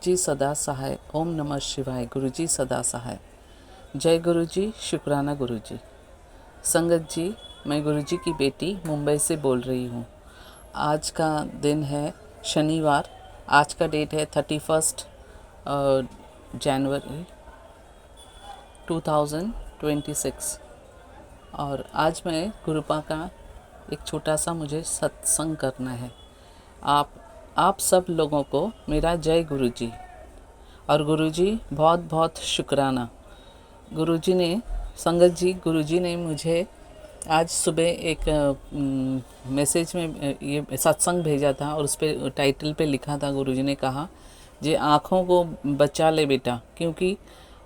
गुरुजी सदा सहाय। ओम नमः शिवाय। गुरुजी सदा सहाय। जय गुरुजी। शुक्राना गुरुजी। संगत जी, मैं गुरुजी की बेटी मुंबई से बोल रही हूँ। आज का दिन है शनिवार। आज का डेट है 31 जनवरी 2026 और आज मैं गुरुपा का एक छोटा सा मुझे सत्संग करना है। आप सब लोगों को मेरा जय गुरुजी और गुरुजी बहुत बहुत शुक्राना। गुरुजी ने संगत जी गुरुजी ने मुझे आज सुबह एक मैसेज में ये सत्संग भेजा था और उस पर टाइटल पे लिखा था, गुरुजी ने कहा जे आँखों को बचा ले बेटा, क्योंकि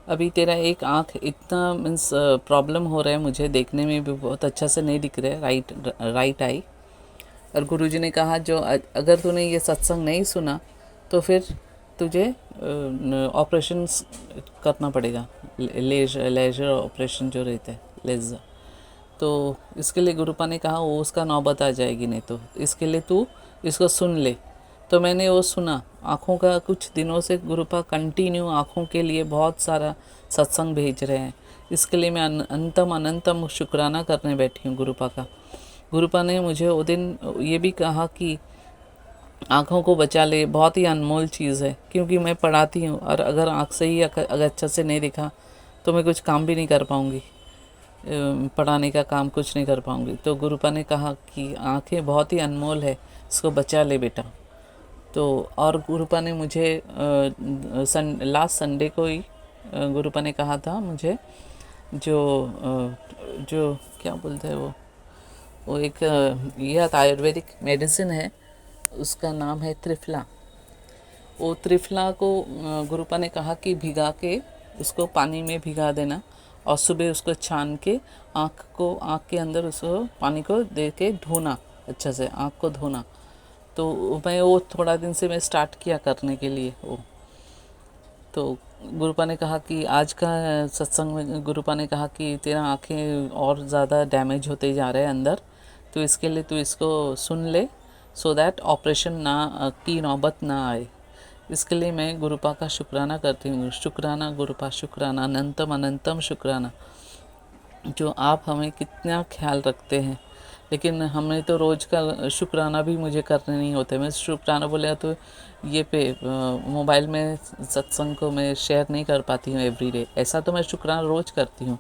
अभी तेरा एक आँख इतना मीन्स प्रॉब्लम हो रहा है, मुझे देखने में भी बहुत अच्छा से नहीं दिख रहा है, राइट आई। और गुरुजी ने कहा जो अगर तूने ये सत्संग नहीं सुना तो फिर तुझे ऑपरेशन करना पड़ेगा, लेजर ऑपरेशन जो रहता है, लेजर। तो इसके लिए गुरुपा ने कहा वो उसका नौबत आ जाएगी, नहीं तो इसके लिए तू इसको सुन ले। तो मैंने वो सुना। आँखों का कुछ दिनों से गुरुपा कंटिन्यू आँखों के लिए बहुत सारा सत्संग भेज रहे हैं। इसके लिए मैं अनंतम शुक्राना करने बैठी हूँ गुरुपा का। गुरुपा ने मुझे वो दिन ये भी कहा कि आँखों को बचा ले, बहुत ही अनमोल चीज़ है, क्योंकि मैं पढ़ाती हूँ और अगर आँख से ही अगर अच्छा से नहीं दिखा तो मैं कुछ काम भी नहीं कर पाऊँगी, पढ़ाने का काम कुछ नहीं कर पाऊँगी। तो गुरुपा ने कहा कि आँखें बहुत ही अनमोल है, इसको बचा ले बेटा। तो और गुरुपा ने मुझे लास्ट संडे को ही गुरुपा ने कहा था मुझे जो क्या बोलते हैं वो एक यह आयुर्वेदिक मेडिसिन है, उसका नाम है त्रिफला। वो त्रिफला को गुरुपा ने कहा कि भिगा के उसको पानी में भिगा देना और सुबह उसको छान के आँख के अंदर उसको पानी को दे के धोना, अच्छा से आँख को धोना। तो मैं वो थोड़ा दिन से मैं स्टार्ट किया करने के लिए वो। तो गुरुपा ने कहा कि आज का सत्संग में गुरुपा ने कहा कि तेरा आँखें और ज़्यादा डैमेज होते जा रहे हैं अंदर, तो इसके लिए तू इसको सुन ले, सो दैट ऑपरेशन की नौबत ना आए। इसके लिए मैं गुरुपा का शुक्राना करती हूँ। शुक्राना गुरुपा, शुक्राना, अनंतम शुक्राना, जो आप हमें कितना ख्याल रखते हैं। लेकिन हमें तो रोज़ का शुक्राना भी मुझे करने नहीं होते। मैं शुक्राना बोले तो ये पे मोबाइल में सत्संग को मैं शेयर नहीं कर पाती हूँ एवरीडे। ऐसा तो मैं शुक्राना रोज़ करती हूँ,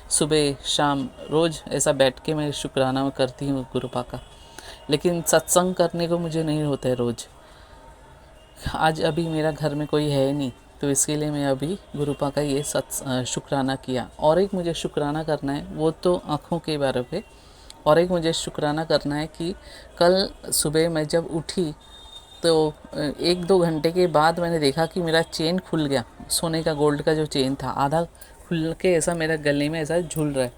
सुबह शाम रोज़ ऐसा बैठ के मैं शुक्राना करती हूँ गुरुपा का। लेकिन सत्संग करने को मुझे नहीं होता है रोज़। आज अभी मेरा घर में कोई है नहीं, तो इसके लिए मैं अभी गुरुपा का ये शुक्राना किया। और एक मुझे शुक्राना करना है, वो तो आँखों के बारे पे। और एक मुझे शुक्राना करना है कि कल सुबह मैं जब उठी तो 1-2 घंटे के बाद मैंने देखा कि मेरा चेन खुल गया। सोने का गोल्ड का जो चेन था आधा खुल के ऐसा मेरा गले में ऐसा झूल रहा है।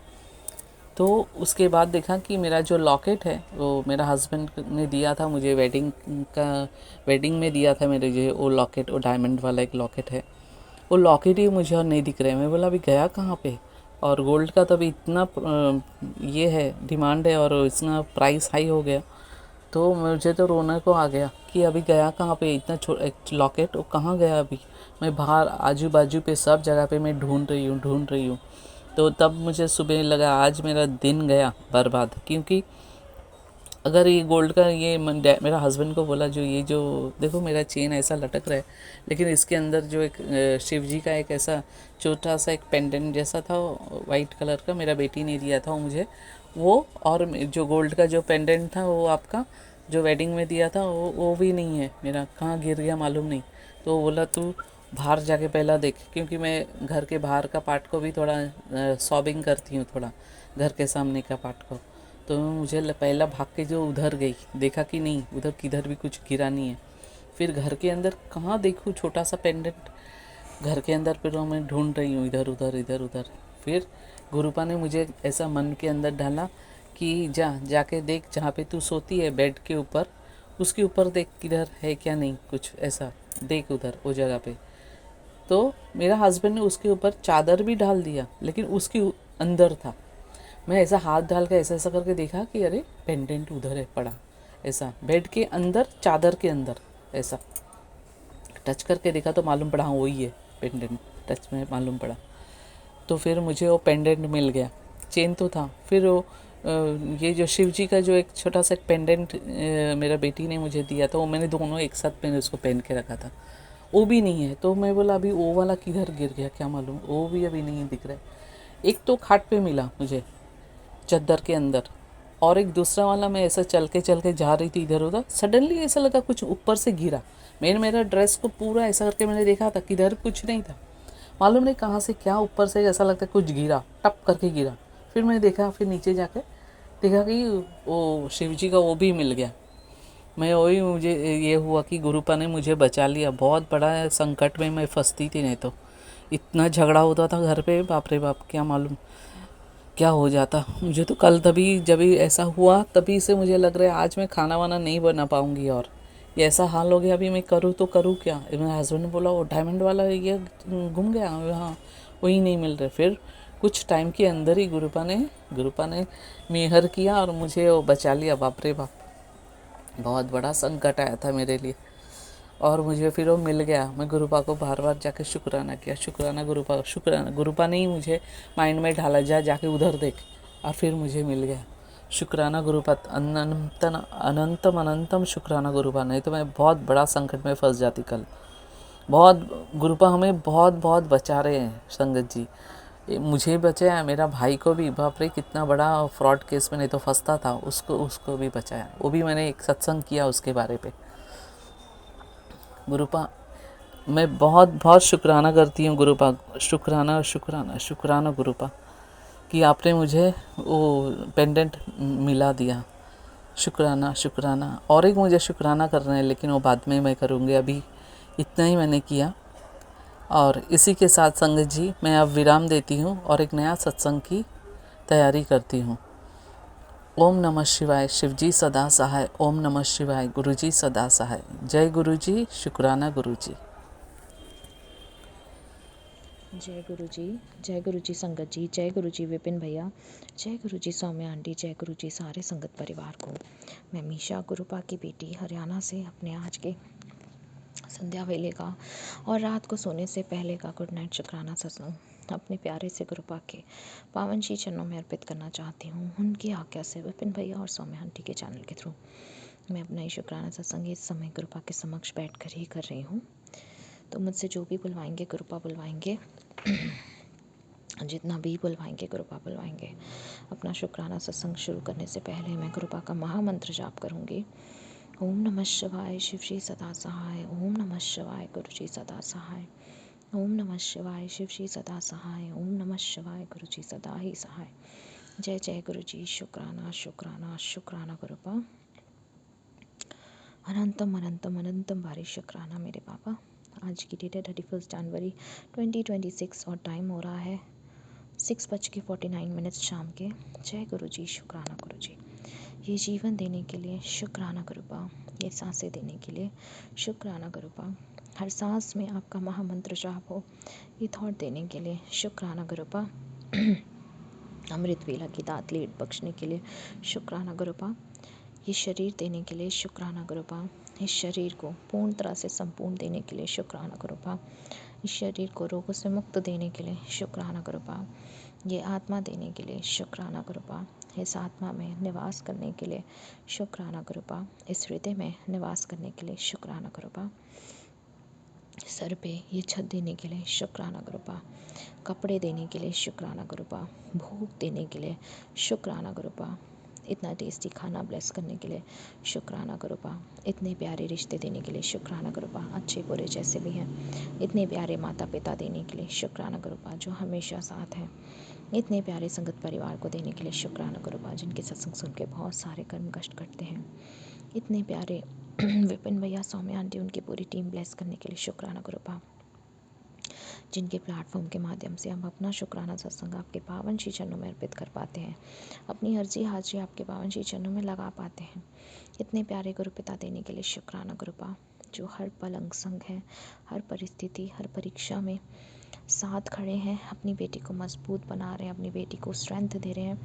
तो उसके बाद देखा कि मेरा जो लॉकेट है वो मेरा हस्बैंड ने दिया था मुझे, वेडिंग में दिया था मेरे, जो वो लॉकेट, वो डायमंड वाला एक लॉकेट है, वो लॉकेट ही मुझे और नहीं दिख रहा है। मैं बोला अभी गया कहाँ पे। और गोल्ड का तो अभी इतना ये है, डिमांड है और इतना प्राइस हाई हो गया, तो मुझे तो रोने को आ गया कि अभी गया कहाँ पे, इतना एक लॉकेट वो कहाँ गया। अभी मैं बाहर आजू बाजू पे सब जगह पे मैं ढूंढ रही हूँ। तो तब मुझे सुबह लगा आज मेरा दिन गया बर्बाद, क्योंकि अगर ये गोल्ड का ये मेरा हस्बैंड को बोला जो ये जो देखो मेरा चेन ऐसा लटक रहा है, लेकिन इसके अंदर जो एक शिव जी का एक ऐसा छोटा सा एक पेंडेंट जैसा था वाइट कलर का, मेरा बेटी ने दिया था वो मुझे, वो और जो गोल्ड का जो पेंडेंट था वो आपका जो वेडिंग में दिया था वो भी नहीं है मेरा, कहाँ गिर गया मालूम नहीं। तो वो बोला तू बाहर जाके पहला देख, क्योंकि मैं घर के बाहर का पार्ट को भी थोड़ा सॉबिंग करती हूँ, थोड़ा घर के सामने का पार्ट को। तो मुझे पहला भाग के जो उधर गई, देखा कि नहीं उधर किधर भी कुछ गिरा नहीं है। फिर घर के अंदर कहाँ देखूँ छोटा सा पेंडेंट, घर के अंदर फिर मैं ढूंढ रही हूँ इधर उधर। फिर गुरुपा ने मुझे ऐसा मन के अंदर डाला कि जाके देख जहाँ पे तू सोती है बेड के ऊपर, उसके ऊपर देख किधर है क्या नहीं, कुछ ऐसा देख उधर वो जगह पे। तो मेरा हस्बैंड ने उसके ऊपर चादर भी डाल दिया, लेकिन उसके अंदर था। मैं ऐसा हाथ डाल के ऐसा करके देखा कि अरे पेंडेंट उधर है पड़ा, ऐसा बेड के अंदर चादर के अंदर ऐसा। टच करके देखा तो मालूम पड़ा हाँ वही है पेंडेंट, टच में मालूम पड़ा। तो फिर मुझे वो पेंडेंट मिल गया। चेन तो था, फिर वो ये जो शिव जी का जो एक छोटा सा पेंडेंट मेरा बेटी ने मुझे दिया था, वो मैंने दोनों एक साथ मैंने उसको पहन के रखा था, वो भी नहीं है। तो मैं बोला अभी वो वाला किधर गिर गया क्या मालूम, वो भी अभी नहीं दिख रहा है। एक तो खाट पे मिला मुझे चद्दर के अंदर, और एक दूसरा वाला मैं ऐसा चल के जा रही थी इधर उधर, सडनली ऐसा लगा कुछ ऊपर से गिरा। मैंने मेरा ड्रेस को पूरा ऐसा करके मैंने देखा था, किधर कुछ नहीं था, मालूम नहीं कहाँ से क्या ऊपर से ऐसा लगता है कुछ गिरा, टप करके गिरा। फिर मैंने देखा, फिर नीचे जाके देखा कि वो शिव जी का वो भी मिल गया। मैं वही, मुझे ये हुआ कि गुरुपा ने मुझे बचा लिया। बहुत बड़ा संकट में मैं फंसती थी, नहीं तो इतना झगड़ा होता था घर पे, बाप रे बाप, क्या मालूम क्या हो जाता मुझे। तो कल तभी जब ऐसा हुआ तभी से मुझे लग रहा है आज मैं खाना वाना नहीं बना पाऊँगी, और ये ऐसा हाल हो गया। अभी मैं करूँ तो करूँ क्या। मेरे हस्बैंड ने बोला वो डायमंड वाला ये गुम गया, हाँ वही नहीं मिल रहे। फिर कुछ टाइम के अंदर ही गुरुपा ने मेहर किया और मुझे वो बचा लिया। बाप रे बाप, बहुत बड़ा संकट आया था मेरे लिए, और मुझे फिर वो मिल गया। मैं गुरुपा को बार बार जाके शुक्राना किया, शुक्राना गुरुपा, शुक्राना। गुरुपा ने ही मुझे माइंड में ढाला, जा जाके उधर देख, और फिर मुझे मिल गया। शुक्राना गुरुपा, अनंतम अनंतम शुक्राना गुरुपा, नहीं तो मैं बहुत बड़ा संकट में फंस जाती कल। बहुत गुरुपा हमें बहुत बहुत बचा रहे हैं संगत जी। मुझे बचाया, मेरा भाई को भी, बाप रे कितना बड़ा फ्रॉड केस में नहीं तो फंसता था, उसको भी बचाया। वो भी मैंने एक सत्संग किया उसके बारे पे। गुरुपा मैं बहुत बहुत शुक्राना करती हूँ गुरुपा, शुक्राना शुक्राना शुक्राना गुरुपा कि आपने मुझे वो पेंडेंट मिला दिया। शुक्राना शुक्राना। और एक मुझे शुक्राना करना है, लेकिन वो बाद में मैं करूँगी, अभी इतना ही मैंने किया। और इसी के साथ संगत जी मैं अब विराम देती हूँ और एक नया सत्संग की तैयारी करती हूँ। ओम नमः शिवाय, शिव जी सदा सहाय। ओम नमः शिवाय, गुरु जी सदा सहाय। जय गुरु जी, शुक्राना गुरु जी। जय गुरु जी, जय गुरु जी संगत जी, जय गुरु जी विपिन भैया, जय गुरु जी सौम्या आंटी, जय गुरु जी सारे संगत परिवार को। मैं मीशा गुरुपा की बेटी हरियाणा से अपने आज के संध्या वेले का और रात को सोने से पहले का गुड नाइट शुक्राना सत्संग अपने प्यारे से गुरुपा के पावन श्री चरणों में अर्पित करना चाहती हूँ। उनकी आज्ञा से विपिन भैया और सौम्या आंटी के चैनल के थ्रू मैं अपना ये शुक्राना सत्संग इस समय गुरुपा के समक्ष बैठ कर ही कर रही हूँ। तो मुझसे जो भी बुलवाएंगे गुरुपा बुलवाएंगे, जितना भी बुलवाएंगे गुरुपा बुलवाएंगे। अपना शुक्राना सत्संग शुरू करने से पहले मैं गुरुपा का महामंत्र जाप करूँगी। ओम नमः शिवाय, शिव जी सदा सहाय। ओम नमः शिवाय, गुरु जी सदा सहाय। ओम नमः शिवाय, शिव जी सदा सहाय। ओम नमः शिवाय, गुरु जी सदा ही सहाय। जय जय गुरु जी, शुक्राना शुक्राना शुक्राना गुरुपा। अनंतम अनंतम अनंतम बारी शुक्राना मेरे पापा। आज की डेट है 31 जनवरी 2026 और टाइम हो रहा है 6:49 शाम के। जय गुरु जी, शुक्राना गुरु जी, ये जीवन देने के लिए शुक्राना गुरुपा, ये सांसें देने के लिए शुक्राना गुरुपा, हर सांस में आपका महामंत्र जाप हो ये थॉट देने के लिए शुक्राना गुरुपा, अमृत वेला की दात लेट बख्शने के लिए शुक्राना गुरुपा, ये शरीर देने के लिए शुक्राना गुरुपा, इस शरीर को पूर्ण तरह से संपूर्ण देने के लिए शुक्राना गुरुपा, इस शरीर को रोगों से मुक्त देने के लिए शुक्राना गुरुपा, ये आत्मा देने के लिए शुक्राना गुरुपा, इस आत्मा में निवास करने के लिए शुक्राना गुरुपा, इस हृदय में निवास करने के लिए शुक्राना गुरुपा, सर पे ये छत देने के लिए शुक्राना गुरुपा, कपड़े देने के लिए शुक्राना गुरुपा, भूख देने के लिए शुक्राना गुरुपा, इतना टेस्टी खाना ब्लेस करने के लिए शुक्राना गुरुपा, इतने प्यारे रिश्ते देने के लिए शुक्राना गुरुपा, अच्छे बुरे जैसे भी हैं, इतने प्यारे माता पिता देने के लिए शुक्राना गुरुपा, जो हमेशा साथ हैं, इतने प्यारे संगत परिवार को देने के लिए शुक्राना गुरुपा, जिनके सत्संग सुन के बहुत सारे कर्म कष्ट कटते हैं, इतने प्यारे विपिन भैया, सौम्या आंटी, उनकी पूरी टीम ब्लेस करने के लिए शुक्राना गुरुपा, जिनके प्लेटफॉर्म के माध्यम से हम अपना शुक्राना सत्संग आपके पावन श्री चरणों में अर्पित कर पाते हैं, अपनी अर्जी हाजिरी आपके पावन श्री चरणों में लगा पाते हैं। इतने प्यारे गुरु पिता देने के लिए शुक्राना गुरुपा, जो हर पल अंग संग है, हर परिस्थिति हर परीक्षा में साथ खड़े हैं, अपनी बेटी को मजबूत बना रहे हैं, अपनी बेटी को स्ट्रेंथ दे रहे हैं।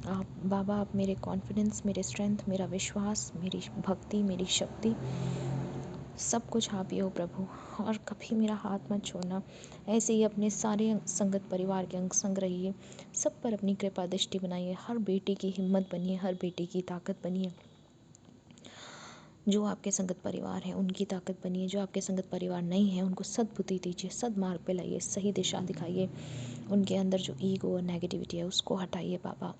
आप बाबा, आप मेरे कॉन्फिडेंस, मेरे स्ट्रेंथ, मेरा विश्वास, मेरी भक्ति, मेरी शक्ति सब कुछ आप ही हो प्रभु, और कभी मेरा हाथ मत छोड़ना। ऐसे ही अपने सारे संगत परिवार के अंग संग रहिए, सब पर अपनी कृपा दृष्टि बनाइए, हर बेटी की हिम्मत बनिए, हर बेटी की ताकत बनिए। जो आपके संगत परिवार हैं उनकी ताकत बनिए, जो आपके संगत परिवार नहीं है उनको सद्बुद्धि दीजिए, सदमार्ग पे लाइए, सही दिशा दिखाइए। उनके अंदर जो ईगो और नेगेटिविटी है उसको हटाइए बाबा।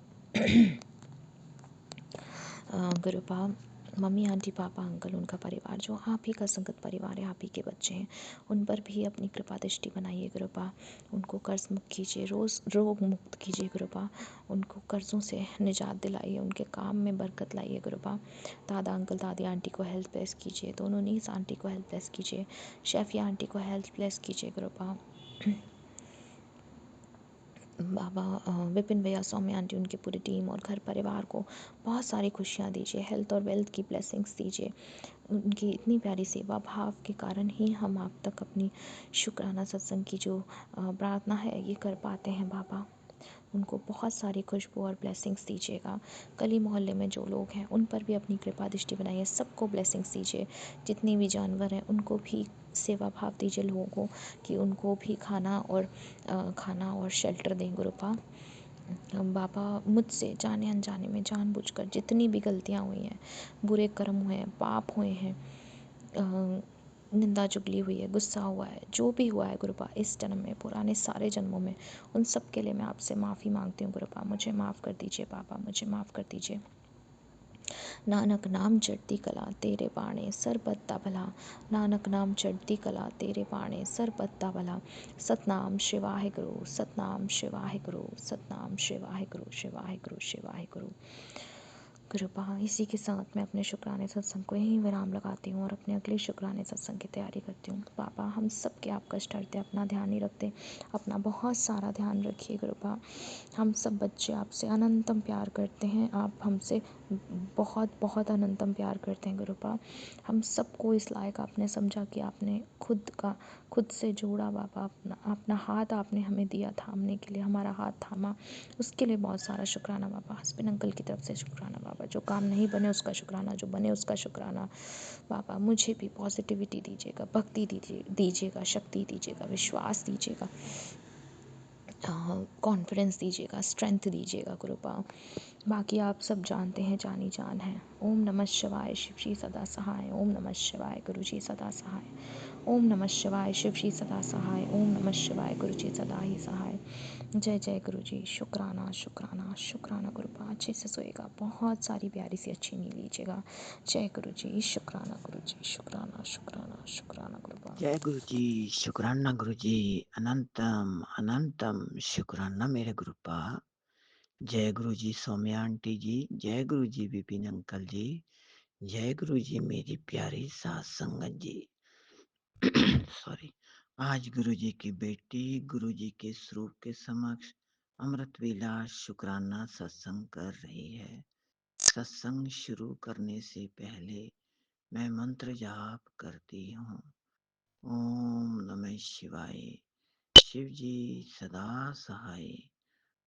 गुरु बाप, मम्मी आंटी पापा अंकल उनका परिवार जो आप ही का संगत परिवार है, आप ही के बच्चे हैं, उन पर भी अपनी कृपा दृष्टि बनाइए गुरु बाप। उनको कर्ज मुक्त कीजिए, रोज़ रोग मुक्त कीजिए गुरु बाप। उनको कर्ज़ों से निजात दिलाइए, उनके काम में बरकत लाइए गुरु बाप। दादा अंकल दादी आंटी को हेल्थ ब्लेस कीजिए, दोनों नीस आंटी को हेल्थ ब्लेस कीजिए, शेफिया आंटी को हेल्थ ब्लेस कीजिए गुरु बाप। बाबा विपिन भैया, सौम्या आंटी, उनकी पूरी टीम और घर परिवार को बहुत सारी खुशियाँ दीजिए, हेल्थ और वेल्थ की ब्लेसिंग्स दीजिए। उनकी इतनी प्यारी सेवा भाव के कारण ही हम आप तक अपनी शुक्राना सत्संग की जो प्रार्थना है ये कर पाते हैं बाबा। उनको बहुत सारी खुशबू और ब्लेसिंग्स दीजिएगा। गली मोहल्ले में जो लोग हैं उन पर भी अपनी कृपा दृष्टि बनाइए, सबको ब्लेसिंग्स दीजिए। जितने भी जानवर हैं उनको भी सेवा भाव दीजिए लोगों को, कि उनको भी खाना और शेल्टर दें गुरुपा। बाबा, मुझसे जाने अनजाने में जानबूझकर जितनी भी गलतियाँ हुई हैं, बुरे कर्म हुए हैं, पाप हुए हैं, निंदा चुगली हुई है, गुस्सा हुआ है, जो भी हुआ है गुरुपा इस जन्म में, पुराने सारे जन्मों में, उन सब के लिए मैं आपसे माफ़ी मांगती हूँ गुरुपा। मुझे माफ़ कर दीजिए बाबा, मुझे माफ़ कर दीजिए। नानक नाम चढ़ती कला तेरे बाणे सर बत्ता भला, नानक नाम चढ़ती कला तेरे बाणे सर बत्ता भला। सतनाम शिवाय गुरु, सतनाम शिवाय गुरु, सतनाम शिवाय गुरु, शिवाय गुरु, शिवाय गुरु। कृपा, इसी के साथ मैं अपने शुक्राने सत्संग को यहीं विराम लगाती हूँ और अपने अगले शुक्राने सत्संग की तैयारी करती हूँ। पापा, हम सब के आप कष्ट हरते, अपना ध्यान नहीं रखते, अपना बहुत सारा ध्यान रखिए कृपा। हम सब बच्चे आपसे अनंतम प्यार करते हैं, आप हमसे बहुत बहुत अनंतम प्यार करते हैं गुरुपा। हम सबको इस लायक आपने समझा कि आपने खुद से जोड़ा बाबा, अपना अपना हाथ आपने हमें दिया थामने के लिए, हमारा हाथ थामा, उसके लिए बहुत सारा शुक्राना बाबा। हस्बैंड अंकल की तरफ से शुक्राना बाबा, जो काम नहीं बने उसका शुक्राना, जो बने उसका शुक्राना बाबा। मुझे भी पॉजिटिविटी दीजिएगा, भक्ति दीजिएगा, शक्ति दीजिएगा, विश्वास दीजिएगा, कॉन्फिडेंस दीजिएगा, स्ट्रेंथ दीजिएगा गुरुपा। बाकी आप सब जानते हैं, जानी जान है। ओम नमः शिवाय, शिव जी सदा सहाय। ओम नमः शिवाय, गुरु जी सदा सहाय। ओम नमः शिवाय, शिव जी सदा सहाय। ओम नमः शिवाय, गुरु जी सदा ही सहाय। जय जय गुरु जी। शुक्राना शुक्राना शुक्राना गुरुपा। अच्छे से सोएगा, बहुत सारी प्यारी सी अच्छी नींद लीजिएगा। जय गुरु जी। शुक्राना गुरु जी, शुक्राना शुक्राना शुक्राना गुरुपा। जय गुरु जी, शुक्राना गुरु जी, अनंतम अनंतम शुक्राना मेरे गुरुपा। जय गुरु जी सौम्या आंटी जी, जय गुरु जी विपिन अंकल जी, जय गुरु जी मेरी प्यारी सास संगत जी। सॉरी। आज गुरु जी की बेटी गुरु जी के स्वरूप के समक्ष अमृत वेला शुक्राना सत्संग कर रही है। सत्संग शुरू करने से पहले मैं मंत्र जाप करती हूँ। ओम नमः शिवाय, शिव जी सदा सहाय।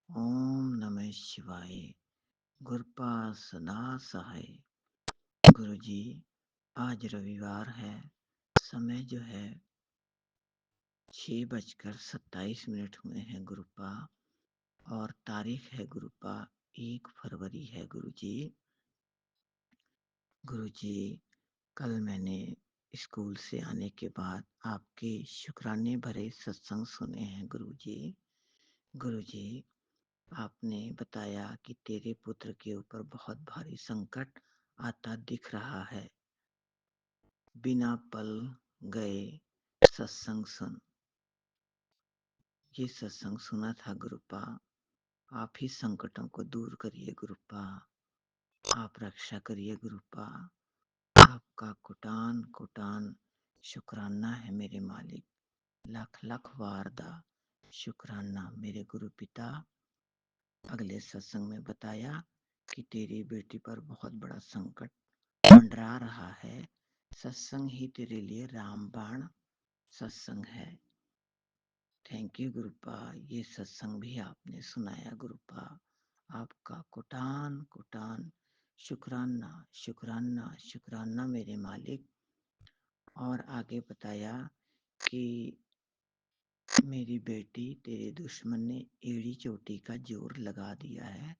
ओम नमः शिवाय, गुरपा सदा सहाय। गुरु जी, आज रविवार है, समय जो है 6:27 हुए हैं गुरुपा, और तारीख है गुरुपा 1 फरवरी है गुरु जी। गुरु जी, कल मैंने स्कूल से आने के बाद आपके शुक्राने भरे सत्संग सुने हैं गुरु जी। गुरु जी, आपने बताया कि तेरे पुत्र के ऊपर बहुत भारी संकट आता दिख रहा है। बिना पल गए सत्संग सुन, ये सत्संग सुना था गुरुपा। आप ही संकटों को दूर करिए गुरुपा, आप रक्षा करिए गुरुपा। आपका कोटान कोटान शुक्राना है मेरे मालिक, लाख लाख वारदा शुक्राना मेरे गुरु पिता। अगले सत्संग में बताया कि तेरी बेटी पर बहुत बड़ा संकट मंडरा रहा है। सत्संग ही तेरे लिए रामबाण सत्संग है। थैंक यू गुरुपा, ये सत्संग भी आपने सुनाया गुरुपा। आपका कोटान कोटान शुक्राना शुक्राना शुक्राना मेरे मालिक। और आगे बताया कि मेरी बेटी, तेरे दुश्मन ने एड़ी चोटी का जोर लगा दिया है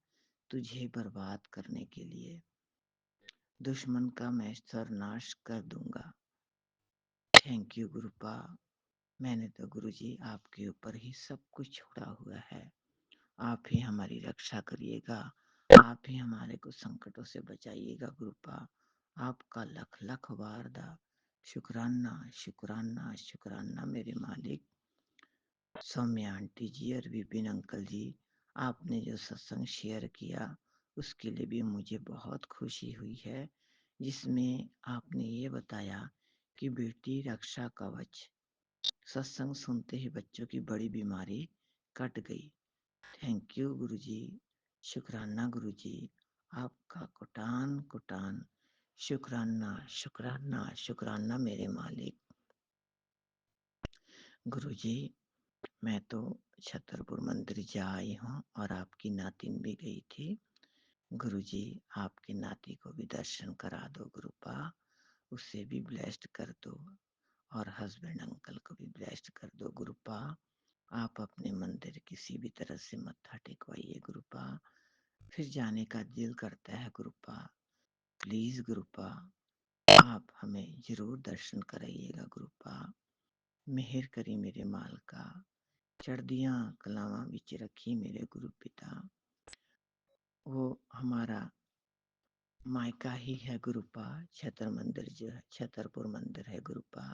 तुझे बर्बाद करने के लिए। दुश्मन का मैं सर्वनाश कर दूंगा। Thank you गुरुपा। मैंने तो गुरुजी आपके ऊपर ही सब कुछ छोड़ा हुआ है। आप ही हमारी रक्षा करिएगा, आप ही हमारे को संकटों से बचाइएगा गुरुपा। आपका लख लख वारदा शुक्राना शुक्राना शुक्राना मेरे मालिक। सौम्या आंटी जी और विपिन अंकल जी, आपने जो सत्संग शेयर किया उसके लिए भी मुझे बहुत खुशी हुई है, जिसमें आपने ये बताया कि बेटी रक्षा कवच। सत्संग सुनते ही बच्चों की बड़ी बीमारी कट गई। थैंक यू गुरुजी, शुक्राना गुरुजी। आपका कुटान कुटान शुक्राना शुक्राना शुक्राना मेरे मालिक। गुरुजी, मैं तो छतरपुर मंदिर जा आई हूँ और आपकी नातिन भी गई थी। गुरुजी, आपके नाती को भी दर्शन करा दो गुरुपा, उसे भी ब्लेस्ड कर दो और हस्बैंड अंकल को भी ब्लेस्ड कर दो गुरुपा। आप अपने मंदिर किसी भी तरह से मत्था टेकवाइए गुरुपा, फिर जाने का दिल करता है गुरुपा। प्लीज गुरुपा, आप हमें जरूर दर्शन कराइएगा गुरुपा। मेहर करी मेरे माल का, चढ़दियां कलावां विच रखी मेरे गुरु पिता। वो हमारा मायका ही है गुरुपा, छतर मंदिर जो है, छतरपुर मंदिर है गुरुपा।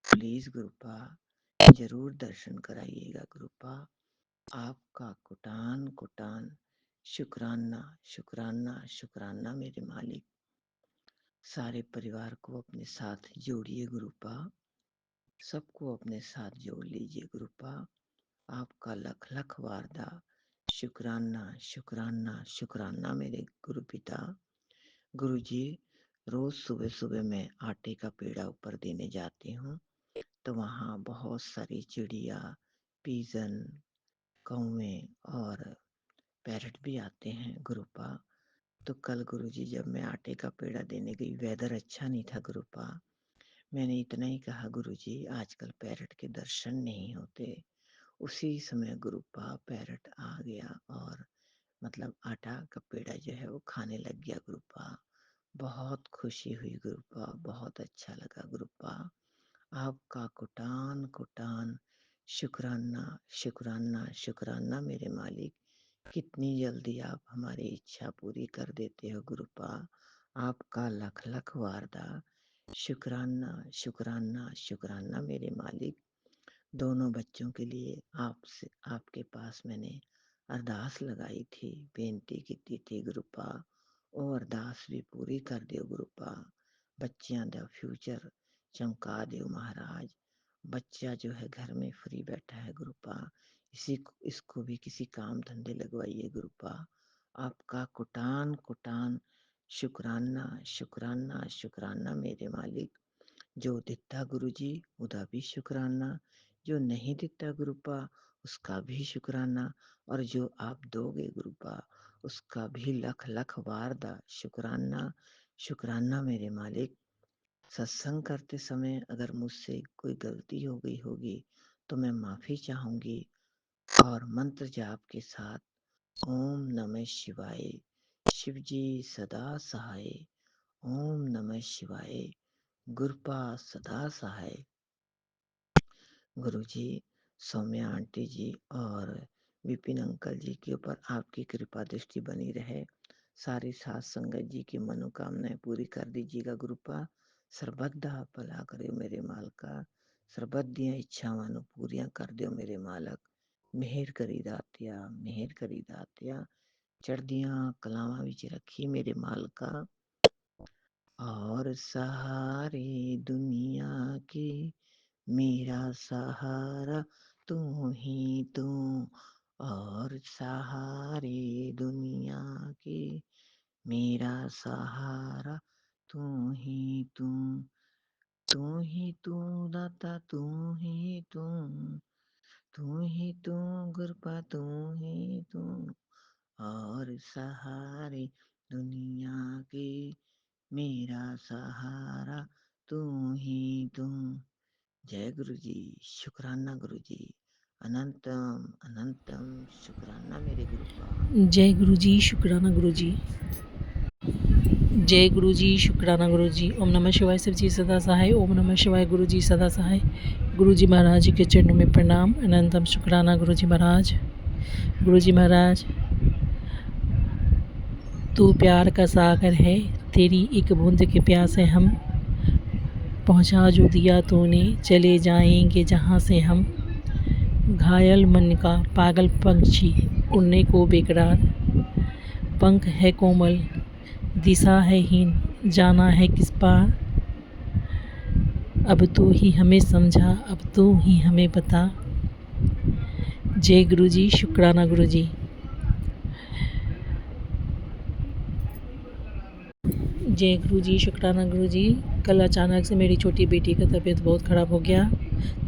प्लीज गुरुपा, जरूर दर्शन कराइएगा गुरुपा। आपका कुटान कुटान शुक्राना शुक्राना शुक्राना मेरे मालिक। सारे परिवार को अपने साथ जोड़िए गुरुपा, सबको अपने साथ जोड़ लीजिए गुरुपा। आपका लख लख वारदा शुक्राना शुक्राना शुक्राना मेरे गुरु पिता। गुरु जी, रोज सुबह सुबह मैं आटे का पेड़ा ऊपर देने जाती हूँ, तो वहाँ बहुत सारी चिड़िया, पीजन, कौवे और पैरट भी आते हैं गुरुपा। तो कल गुरुजी जब मैं आटे का पेड़ा देने गई, वेदर अच्छा नहीं था गुरुपा, मैंने इतना ही कहा गुरुजी आजकल पैरट के दर्शन नहीं होते। उसी समय गुरुपा पैरट आ गया और मतलब आटा का पेड़ा जो है वो खाने लग गया गुरुपा। बहुत खुशी हुई गुरुपा, बहुत अच्छा लगा गुरुपा। आपका कुटान कुटान शुक्राना शुक्राना शुक्राना मेरे मालिक। कितनी जल्दी आप हमारी इच्छा पूरी कर देते हो गुरुपा। आपका लख लख वारदा शुक्राना शुक्राना शुक्राना मेरे मालिक। दोनों बच्चों के लिए आपसे आपके पास मैंने अरदास लगाई थी, बेनती की थी गुरुपा। वो अरदास भी पूरी कर दियो गुरुपा। बच्चियां दा फ्यूचर चमका दियो महाराज। बच्चा जो है घर में फ्री बैठा है गुरुपा, इसको भी किसी काम धंधे लगवाइए गुरुपा। आपका कुटान कुटान शुक्राना शुक्राना शुक्राना मेरे मालिक। जो दिता गुरु जी उदा भी शुक्राना, जो नहीं दिता गुरुपा उसका भी शुक्राना, और जो आप दोगे गुरुपा उसका भी लख लख वारदा शुक्राना शुक्राना मेरे मालिक। सत्संग करते समय अगर मुझसे कोई गलती हो गई होगी तो मैं माफी चाहूंगी, और मंत्र जाप के साथ ओम नमः शिवाय, शिव जी सदा सहाय, ओम नमः शिवाय, गुरुपा सदा सहाय। गुरुजी, सौम्या आंटी जी और विपिन अंकल जी के ऊपर आपकी कृपा दृष्टि बनी रहे। सारी सात संगत जी की मनोकामनाएं पूरी कर दीजिएगा गुरुपा। सर्वदा भला करियो मेरे मालका, सर्बत दियां इच्छावां नूं पूरियां कर दियो मेरे मालक। मेहर करी दातिया, मेहर करी दातिया, चढ़दियां कलावां विच रखी मेरे मालका। और सहारे दुनिया की मेरा सहारा तू ही तू, और सहारे दुनिया की मेरा सहारा तू ही तू। तू ही तू दाता तू ही तू ही तू गुरपा तू ही तू, और सहारे दुनिया के मेरा सहारा तू ही तू। जय गुरु जी, शुक्राना गुरु जी, अनंतम अनंतम शुक्राना मेरे गुरुपा। जय गुरु जी, शुक्राना गुरु जी। जय गुरु जी, शुक्राना गुरु जी। ओम नमः शिवाय शिव जी सदा सहाय। ओम नमः शिवाय गुरु जी सदा सहाय। गुरु जी महाराज जी के चरणों में प्रणाम। अनंतम शुक्राना गुरु जी महाराज। गुरु जी महाराज, तू प्यार का सागर है, तेरी एक बूंद के प्यासे हम। पहुँचा जो दिया तूने, चले जाएंगे जहाँ से हम। घायल मन का पागल पंछी, उड़ने को बेकरार। पंख है कोमल, दिशा है हीन, जाना है किस पार। अब तू ही हमें समझा, अब तू ही हमें बता। जय गुरु जी, शुक्राना गुरु जी। जय गुरु जी, शुक्राना गुरु जी। कल अचानक से मेरी छोटी बेटी का तबीयत बहुत ख़राब हो गया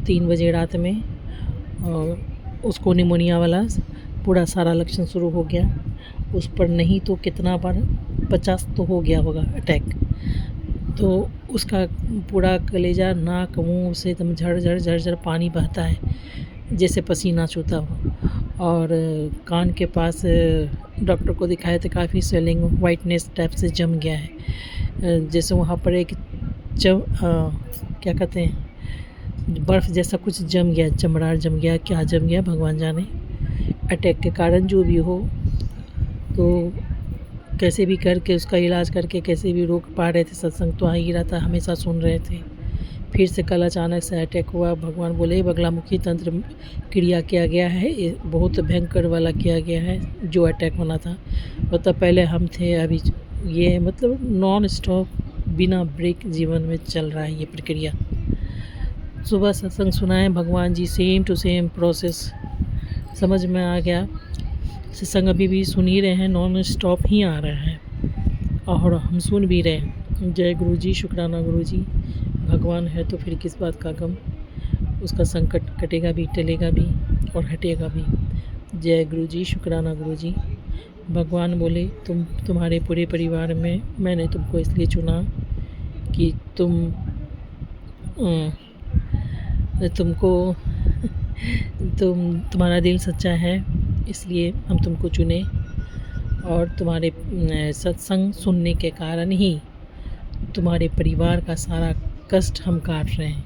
3 बजे रात में, और उसको निमोनिया वाला पूरा सारा लक्षण शुरू हो गया। उस पर नहीं तो कितना बार 50 तो हो गया होगा अटैक। तो उसका पूरा कलेजा, नाक, मुंह से एकदम झड़ झड़ पानी बहता है, जैसे पसीना चूता हो। और कान के पास डॉक्टर को दिखाया तो काफ़ी स्वेलिंग, वाइटनेस टाइप से जम गया है, जैसे वहाँ पर एक क्या कहते हैं, बर्फ़ जैसा कुछ जम गया, चमड़ा जम गया, क्या जम गया भगवान जाने। अटैक के कारण जो भी हो, तो कैसे भी करके उसका इलाज करके कैसे भी रोक पा रहे थे। सत्संग तो आ ही रहा था, हमेशा सुन रहे थे। फिर से कल अचानक से अटैक हुआ। भगवान बोले बगलामुखी तंत्र क्रिया किया गया है, ये बहुत भयंकर वाला किया गया है जो अटैक होना था। मतलब पहले हम थे, अभी ये मतलब नॉन स्टॉप बिना ब्रेक जीवन में चल रहा है ये प्रक्रिया। सुबह सत्संग सुनाए भगवान जी, सेम टू सेम प्रोसेस समझ में आ गया। सत्संग अभी भी सुन ही रहे हैं, नॉन स्टॉप ही आ रहा है और हम सुन भी रहे हैं। जय गुरु जी, शुक्राना गुरु जी। भगवान है तो फिर किस बात का गम। उसका संकट कटेगा भी, टलेगा भी और हटेगा भी। जय गुरु जी, शुक्राना गुरु जी। भगवान बोले तुम्हारे पूरे परिवार में मैंने तुमको इसलिए चुना कि तुम्हारा दिल सच्चा है, इसलिए हम तुमको चुने। और तुम्हारे सत्संग सुनने के कारण ही तुम्हारे परिवार का सारा कष्ट हम काट रहे हैं।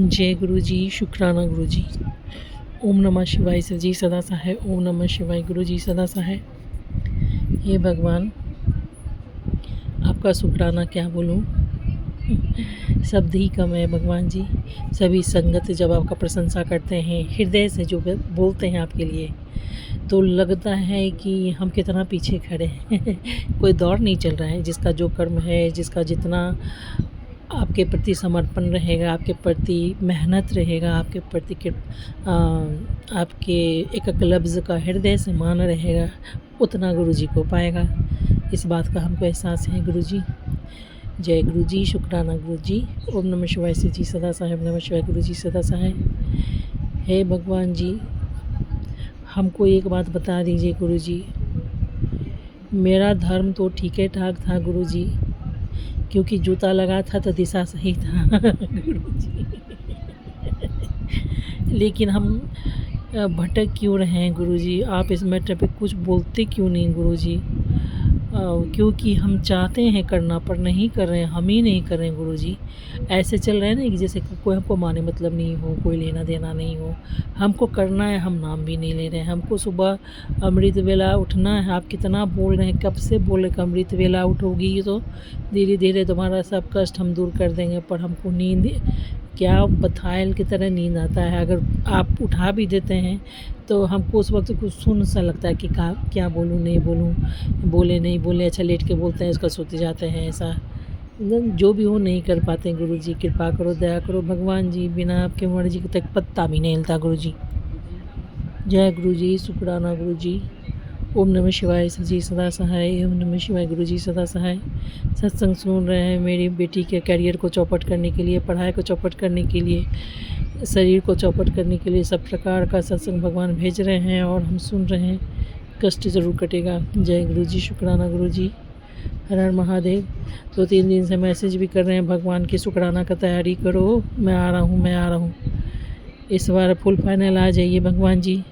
जय गुरु जी, शुक्राना गुरु जी। ओम नमः शिवाय शिव जी सदा सहाय। ओम नमः शिवाय गुरु जी सदा सहाय। हे भगवान, आपका शुक्राना क्या बोलूं, शब्द ही कम है भगवान जी। सभी संगत जब आपका प्रशंसा करते हैं, हृदय से जो बोलते हैं आपके लिए, तो लगता है कि हम कितना पीछे खड़े हैं। कोई दौड़ नहीं चल रहा है। जिसका जो कर्म है, जिसका जितना आपके प्रति समर्पण रहेगा, आपके प्रति मेहनत रहेगा, आपके प्रति आपके एक एक लफ्ज़ का हृदय से मान रहेगा, उतना गुरु जी को पाएगा। इस बात का हमको एहसास है गुरु जी। जय गुरु जी, शुक्राना गुरु जी। ओम नमः शिवाय शिव जी सदा सहाय। ओम नमः शिवाय गुरु जी सदा सहाय। हे भगवान जी, हमको एक बात बता दीजिए गुरु जी। मेरा धर्म तो ठीक है ठाक था गुरु जी, क्योंकि जूता लगा था तो दिशा सही था गुरु जी। लेकिन हम भटक क्यों रहे हैं गुरु जी? आप इस मैटर पे कुछ बोलते क्यों नहीं गुरु जी? क्योंकि हम चाहते हैं करना पर नहीं कर रहे हैं, हम ही नहीं कर रहे हैं गुरु जी। ऐसे चल रहे हैं ना कि जैसे कोई हमको माने मतलब नहीं हो, कोई लेना देना नहीं हो। हमको करना है, हम नाम भी नहीं ले रहे हैं। हमको सुबह अमृत वेला उठना है। आप कितना बोल रहे हैं, कब से बोल रहे हैं कि अमृत वेला उठोगी तो धीरे धीरे तुम्हारा सब कष्ट हम दूर कर देंगे, पर हमको नींद क्या बथायल की तरह नींद आता है। अगर आप उठा भी देते हैं तो हमको उस वक्त कुछ सुन सा लगता है कि क्या बोलूँ नहीं बोलूँ, बोले नहीं बोले, अच्छा लेट के बोलते हैं, इसका सोते जाते हैं। ऐसा जो भी हो नहीं कर पाते हैं गुरु जी। कृपा करो, दया करो भगवान जी। बिना आपके मर्जी के तक पत्ता भी नहीं हिलता गुरु जी। जय गुरु जी, शुक्राना गुरु जी। ओम नमः शिवाय शिव जी सदा सहाय। ओम नमः शिवाय गुरु जी सदा सहाय। सत्संग सुन रहे हैं मेरी बेटी के करियर को चौपट करने के लिए, पढ़ाई को चौपट करने के लिए, शरीर को चौपट करने के लिए सब प्रकार का सत्संग भगवान भेज रहे हैं और हम सुन रहे हैं। कष्ट ज़रूर कटेगा। जय गुरु जी, शुक्राना गुरु जी। हर हर महादेव। 2-3 दिन से मैसेज भी कर रहे हैं भगवान की शुक्राना का तैयारी करो, मैं आ रहा हूँ, मैं आ रहा हूँ। इस बार फुल फाइनल आ जाइए भगवान जी,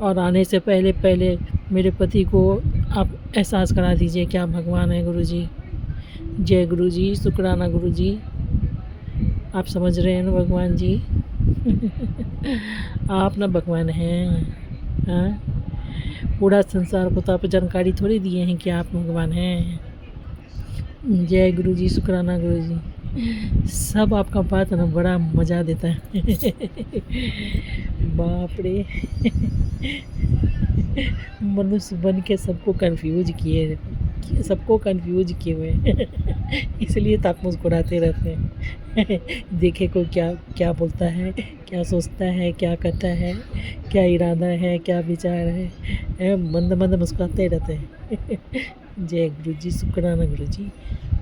और आने से पहले पहले मेरे पति को आप एहसास करा दीजिए कि आप भगवान हैं गुरु जी। जय गुरु जी, शुक्राना गुरु जी। आप समझ रहे हैं ना भगवान जी? आप ना भगवान हैं। हाँ, पूरा संसार को तो आप जानकारी थोड़ी दिए हैं कि आप भगवान हैं। जय गुरु जी, शुक्राना गुरु जी। सब आपका बात ना बड़ा मज़ा देता है। बाप रे। मनुष्य बन के सबको कंफ्यूज किए हुए हैं। इसलिए तो आप मुस्कुराते रहते हैं। देखे कोई क्या क्या बोलता है, क्या सोचता है, क्या करता है, क्या इरादा है, क्या विचार है, मंद मंद मुस्कुराते रहते हैं। जय गुरु जी, शुक्राना गुरु जी।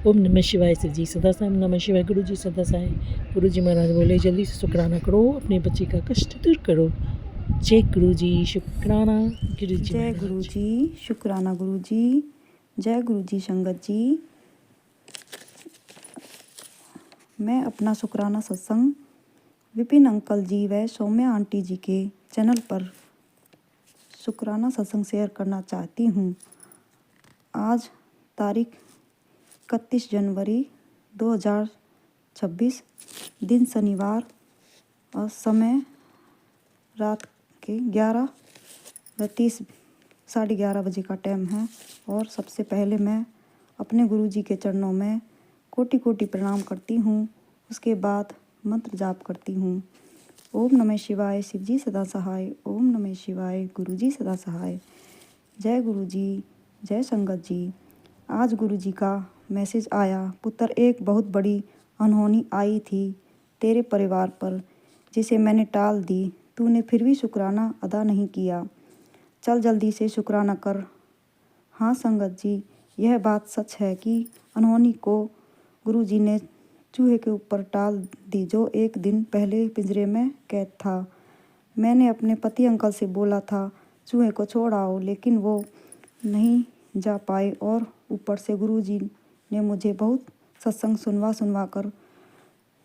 ओम नमः शिवाय शिव जी सदा साई, नमः शिवाय गुरु जी सदा साई। गुरु जी महाराज बोले जल्दी से शुक्राना करो, अपने बच्चे का कष्ट दूर करो। जय गुरु जी, शुक्राना गुरु जी जय गुरु महाराज। जी, शुक्राना गुरु जी। जय गुरु जी संगत जी। मैं अपना शुक्राना सत्संग विपिन अंकल जी व सौम्या आंटी जी के चैनल पर शुक्राना सत्संग शेयर करना चाहती हूँ। आज तारीख 31 जनवरी 2026, दिन शनिवार और समय रात के 11:30 साढ़े 11 बजे का टाइम है। और सबसे पहले मैं अपने गुरु जी के चरणों में कोटि कोटि प्रणाम करती हूँ। उसके बाद मंत्र जाप करती हूँ। ओम नमः शिवाय, शिव जी सदा सहाय। ओम नमः शिवाय, गुरु जी सदा सहाय। जय गुरु जी, जय संगत जी। आज गुरु जी का मैसेज आया, पुत्र एक बहुत बड़ी अनहोनी आई थी तेरे परिवार पर, जिसे मैंने टाल दी। तूने फिर भी शुक्राना अदा नहीं किया। चल जल्दी से शुक्राना कर। हाँ संगत जी, यह बात सच है कि अनहोनी को गुरु जी ने चूहे के ऊपर टाल दी, जो एक दिन पहले पिंजरे में कैद था। मैंने अपने पति अंकल से बोला था चूहे को छोड़ आओ, लेकिन वो नहीं जा पाए और ऊपर से गुरु जी ने मुझे बहुत सत्संग सुनवा कर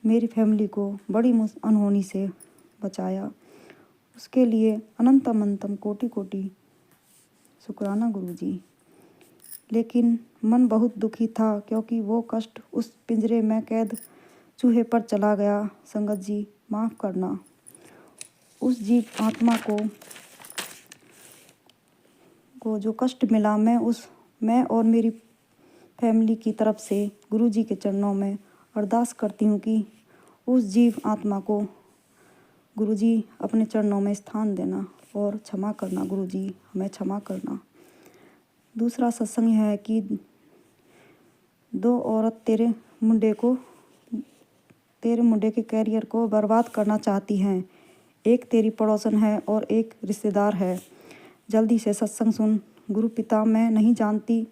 मेरी फैमिली को बड़ी अनहोनी से बचाया। उसके लिए अनंतम अनंतम कोटि कोटि शुक्राना गुरु जी। लेकिन मन बहुत दुखी था, क्योंकि वो कष्ट उस पिंजरे में कैद चूहे पर चला गया। संगत जी माफ़ करना। उस जीव आत्मा को जो कष्ट मिला, मैं और मेरी फैमिली की तरफ से गुरु जी के चरणों में अरदास करती हूँ कि उस जीव आत्मा को गुरु जी अपने चरणों में स्थान देना और क्षमा करना। गुरु जी हमें क्षमा करना। दूसरा सत्संग यह है कि 2 औरत तेरे मुंडे के कैरियर को बर्बाद करना चाहती हैं। एक तेरी पड़ोसन है और एक रिश्तेदार है। जल्दी से सत्संग सुन। गुरु पिता, मैं नहीं जानती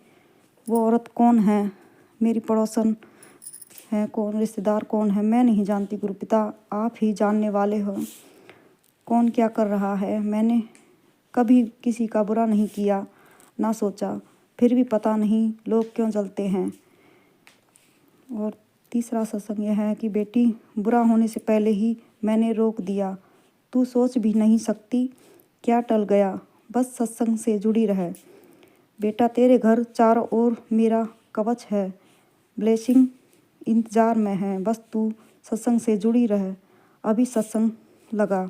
वो औरत कौन है, मेरी पड़ोसन है कौन, रिश्तेदार कौन है, मैं नहीं जानती। गुरु पिता, आप ही जानने वाले हो कौन क्या कर रहा है। मैंने कभी किसी का बुरा नहीं किया, ना सोचा, फिर भी पता नहीं लोग क्यों जलते हैं। और तीसरा सत्संग यह है कि बेटी, बुरा होने से पहले ही मैंने रोक दिया। तू सोच भी नहीं सकती क्या टल गया। बस सत्संग से जुड़ी रहे बेटा। तेरे घर चारों ओर मेरा कवच है। ब्लेसिंग इंतज़ार में है। बस तू सत्संग से जुड़ी रहे। अभी सत्संग लगा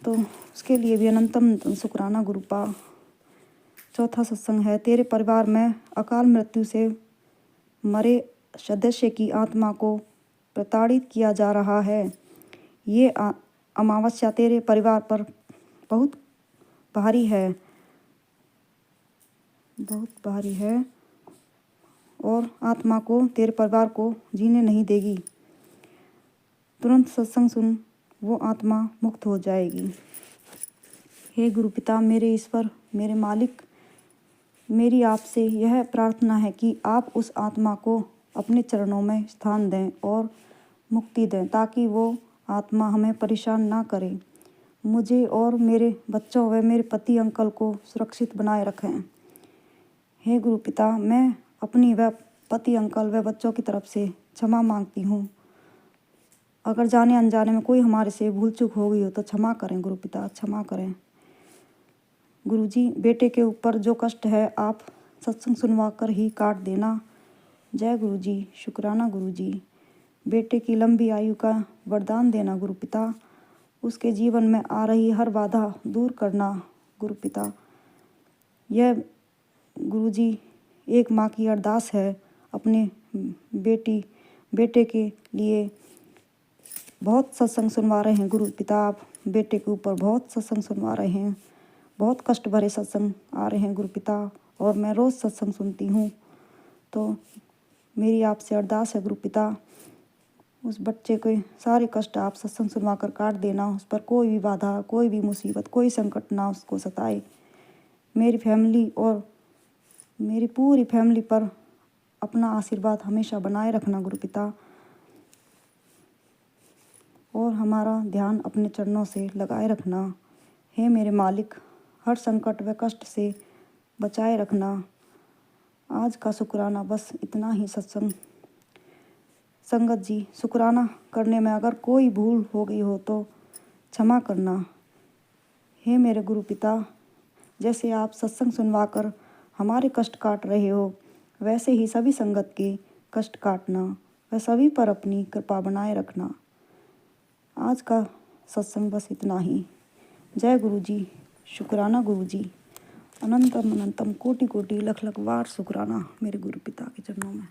तो उसके लिए भी अनंतम शुक्राना गुरुपा। चौथा सत्संग है, तेरे परिवार में अकाल मृत्यु से मरे सदस्य की आत्मा को प्रताड़ित किया जा रहा है। ये अमावस्या तेरे परिवार पर बहुत भारी है और आत्मा को, तेरे परिवार को जीने नहीं देगी। तुरंत सत्संग सुन, वो आत्मा मुक्त हो जाएगी। हे गुरु पिता, मेरे ईश्वर, मेरे मालिक, मेरी आपसे यह प्रार्थना है कि आप उस आत्मा को अपने चरणों में स्थान दें और मुक्ति दें, ताकि वो आत्मा हमें परेशान ना करे। मुझे और मेरे बच्चों व मेरे पति अंकल को सुरक्षित बनाए रखें। हे गुरु पिता, मैं अपनी व पति अंकल व बच्चों की तरफ से क्षमा मांगती हूँ। अगर जाने अनजाने में कोई हमारे से भूल चूक हो गई हो तो क्षमा करें गुरु पिता, क्षमा करें। गुरु जी, बेटे के ऊपर जो कष्ट है आप सत्संग सुनवा कर ही काट देना। जय गुरु जी, शुक्राना गुरु जी। बेटे की लंबी आयु का वरदान देना गुरु पिता। उसके जीवन में आ रही हर बाधा दूर करना गुरु पिता। यह गुरु जी एक माँ की अरदास है अपने बेटे के लिए। बहुत सत्संग सुनवा रहे हैं गुरु पिता, आप बेटे के ऊपर बहुत सत्संग सुनवा रहे हैं। बहुत कष्ट भरे सत्संग आ रहे हैं गुरु पिता, और मैं रोज़ सत्संग सुनती हूँ। तो मेरी आपसे अरदास है गुरु पिता, उस बच्चे के सारे कष्ट आप सत्संग सुनवा कर काट देना। उस पर कोई भी बाधा, कोई भी मुसीबत, कोई संकट ना उसको सताए। मेरी फैमिली और मेरी पूरी फैमिली पर अपना आशीर्वाद हमेशा बनाए रखना गुरु पिता, और हमारा ध्यान अपने चरणों से लगाए रखना। हे मेरे मालिक, हर संकट व कष्ट से बचाए रखना। आज का शुक्राना बस इतना ही सत्संग। संगत जी, शुक्राना करने में अगर कोई भूल हो गई हो तो क्षमा करना। हे मेरे गुरु पिता, जैसे आप सत्संग सुनवा कर हमारे कष्ट काट रहे हो, वैसे ही सभी संगत के कष्ट काटना व सभी पर अपनी कृपा बनाए रखना। आज का सत्संग बस इतना ही। जय गुरु जी, शुक्राना गुरु जी। अनंतम अनंतम कोटि कोटि लख लख बार शुक्राना मेरे गुरु पिता के चरणों में।